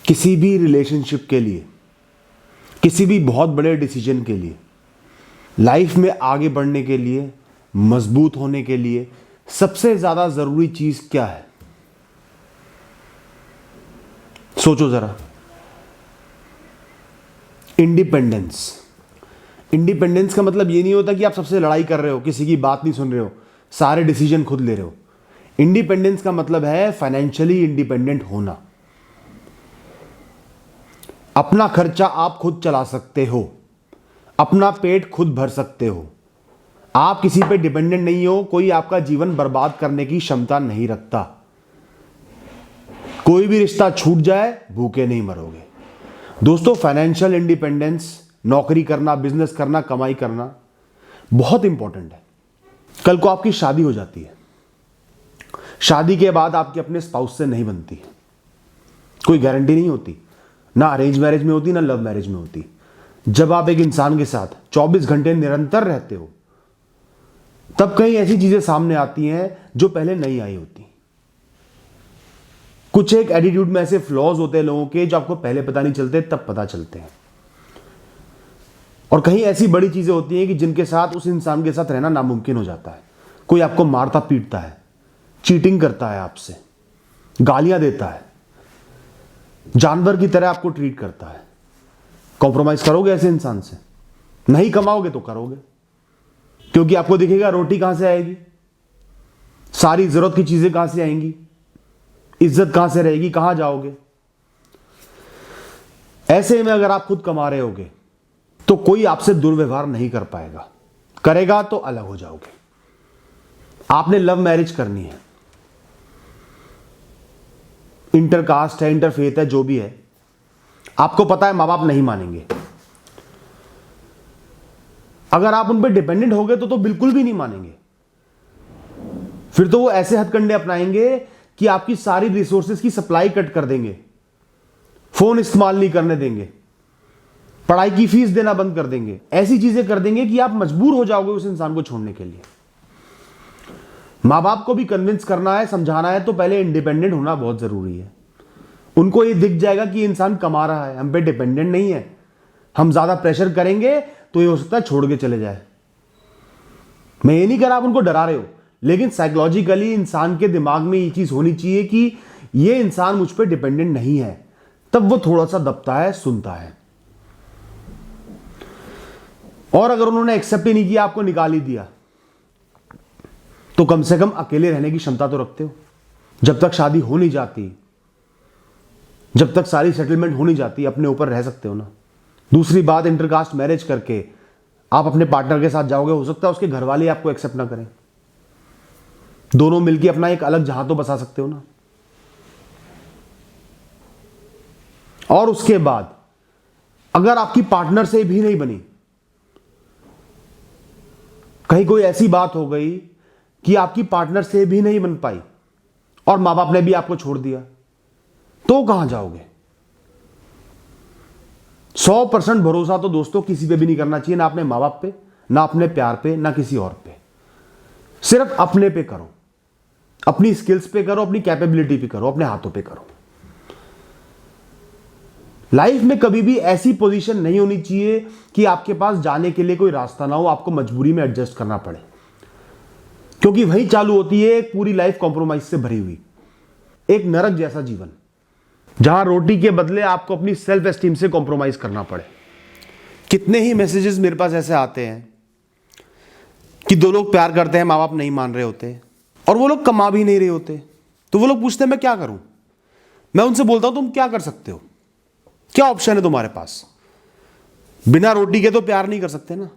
किसी भी रिलेशनशिप के लिए, किसी भी बहुत बड़े डिसीजन के लिए, लाइफ में आगे बढ़ने के लिए, मजबूत होने के लिए सबसे ज्यादा जरूरी चीज क्या है? सोचो जरा। इंडिपेंडेंस। इंडिपेंडेंस का मतलब ये नहीं होता कि आप सबसे लड़ाई कर रहे हो, किसी की बात नहीं सुन रहे हो, सारे डिसीजन खुद ले रहे हो। इंडिपेंडेंस का मतलब है फाइनेंशियली इंडिपेंडेंट होना। अपना खर्चा आप खुद चला सकते हो, अपना पेट खुद भर सकते हो, आप किसी पे डिपेंडेंट नहीं हो, कोई आपका जीवन बर्बाद करने की क्षमता नहीं रखता। कोई भी रिश्ता छूट जाए, भूखे नहीं मरोगे। दोस्तों, फाइनेंशियल इंडिपेंडेंस, नौकरी करना, बिजनेस करना, कमाई करना बहुत इंपॉर्टेंट है। कल को आपकी शादी हो जाती है, शादी के बाद आपके अपने स्पाउस से नहीं बनती, कोई गारंटी नहीं होती, ना अरेंज मैरिज में होती, ना लव मैरिज में होती। जब आप एक इंसान के साथ 24 घंटे निरंतर रहते हो, तब कई ऐसी चीजें सामने आती हैं जो पहले नहीं आई होती। कुछ एक एटीट्यूड में ऐसे फ्लॉज होते हैं लोगों के, जो आपको पहले पता नहीं चलते, तब पता चलते हैं। और कहीं ऐसी बड़ी चीजें होती हैं कि जिनके साथ उस इंसान के साथ रहना नामुमकिन हो जाता है। कोई आपको मारता पीटता है, चीटिंग करता है आपसे, गालियां देता है, जानवर की तरह आपको ट्रीट करता है। कॉम्प्रोमाइज करोगे ऐसे इंसान से? नहीं कमाओगे तो करोगे, क्योंकि आपको दिखेगा रोटी कहां से आएगी, सारी जरूरत की चीजें कहां से आएंगी, इज्जत कहां से रहेगी, कहां जाओगे। ऐसे में अगर आप खुद कमा रहे होगे तो कोई आपसे दुर्व्यवहार नहीं कर पाएगा, करेगा तो अलग हो जाओगे। आपने लव मैरिज करनी है, इंटरकास्ट है, इंटरफेथ है, जो भी है, आपको पता है मां बाप नहीं मानेंगे। अगर आप उन पर डिपेंडेंट हो गए तो बिल्कुल भी नहीं मानेंगे। फिर तो वो ऐसे हथकंडे अपनाएंगे कि आपकी सारी रिसोर्सेज की सप्लाई कट कर देंगे, फोन इस्तेमाल नहीं करने देंगे, पढ़ाई की फीस देना बंद कर देंगे, ऐसी चीजें कर देंगे कि आप मजबूर हो जाओगे उस इंसान को छोड़ने के लिए। मां बाप को भी कन्विंस करना है, समझाना है, तो पहले इंडिपेंडेंट होना बहुत जरूरी है। उनको ये दिख जाएगा कि इंसान कमा रहा है, हम पे डिपेंडेंट नहीं है, हम ज्यादा प्रेशर करेंगे तो ये हो सकता है छोड़ के चले जाए। मैं ये नहीं कह रहा आप उनको डरा रहे हो, लेकिन साइकोलॉजिकली इंसान के दिमाग में ये चीज होनी चाहिए कि ये इंसान मुझ पे डिपेंडेंट नहीं है, तब वो थोड़ा सा दबता है, सुनता है। और अगर उन्होंने एक्सेप्ट ही नहीं किया, आपको निकाल ही दिया, तो कम से कम अकेले रहने की क्षमता तो रखते हो। जब तक शादी हो नहीं जाती, जब तक सारी सेटलमेंट हो नहीं जाती, अपने ऊपर रह सकते हो ना। दूसरी बात, इंटरकास्ट मैरिज करके आप अपने पार्टनर के साथ जाओगे, हो सकता है उसके घर वाले आपको एक्सेप्ट ना करें, दोनों मिलकर अपना एक अलग जहां तो बसा सकते हो ना। और उसके बाद अगर आपकी पार्टनर से भी नहीं बनी, कहीं कोई ऐसी बात हो गई कि आपकी पार्टनर से भी नहीं बन पाई और मां बाप ने भी आपको छोड़ दिया, तो कहां जाओगे? 100% भरोसा तो दोस्तों किसी पे भी नहीं करना चाहिए, ना अपने मां बाप पे, ना अपने प्यार पे, ना किसी और पे। सिर्फ अपने पे करो, अपनी स्किल्स पे करो, अपनी कैपेबिलिटी पे करो, अपने हाथों पे करो। लाइफ में कभी भी ऐसी पोजीशन नहीं होनी चाहिए कि आपके पास जाने के लिए कोई रास्ता ना हो, आपको मजबूरी में एडजस्ट करना पड़े, क्योंकि वही चालू होती है एक पूरी लाइफ कॉम्प्रोमाइज से भरी हुई, एक नरक जैसा जीवन, जहां रोटी के बदले आपको अपनी सेल्फ एस्टीम से कॉम्प्रोमाइज करना पड़े। कितने ही मैसेजेस मेरे पास ऐसे आते हैं कि दो लोग प्यार करते हैं, मां बाप नहीं मान रहे होते और वो लोग कमा भी नहीं रहे होते, तो वो लोग पूछते हैं मैं क्या करूं। मैं उनसे बोलता हूं तुम क्या कर सकते हो, क्या ऑप्शन है तुम्हारे पास? बिना रोटी के तो प्यार नहीं कर सकते ना।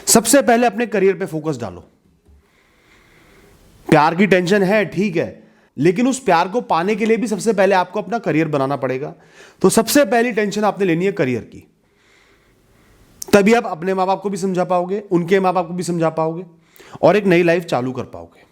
सबसे पहले अपने करियर पे फोकस डालो। प्यार की टेंशन है, ठीक है, लेकिन उस प्यार को पाने के लिए भी सबसे पहले आपको अपना करियर बनाना पड़ेगा। तो सबसे पहली टेंशन आपने लेनी है करियर की, तभी आप अपने मां बाप को भी समझा पाओगे, उनके मां बाप को भी समझा पाओगे और एक नई लाइफ चालू कर पाओगे।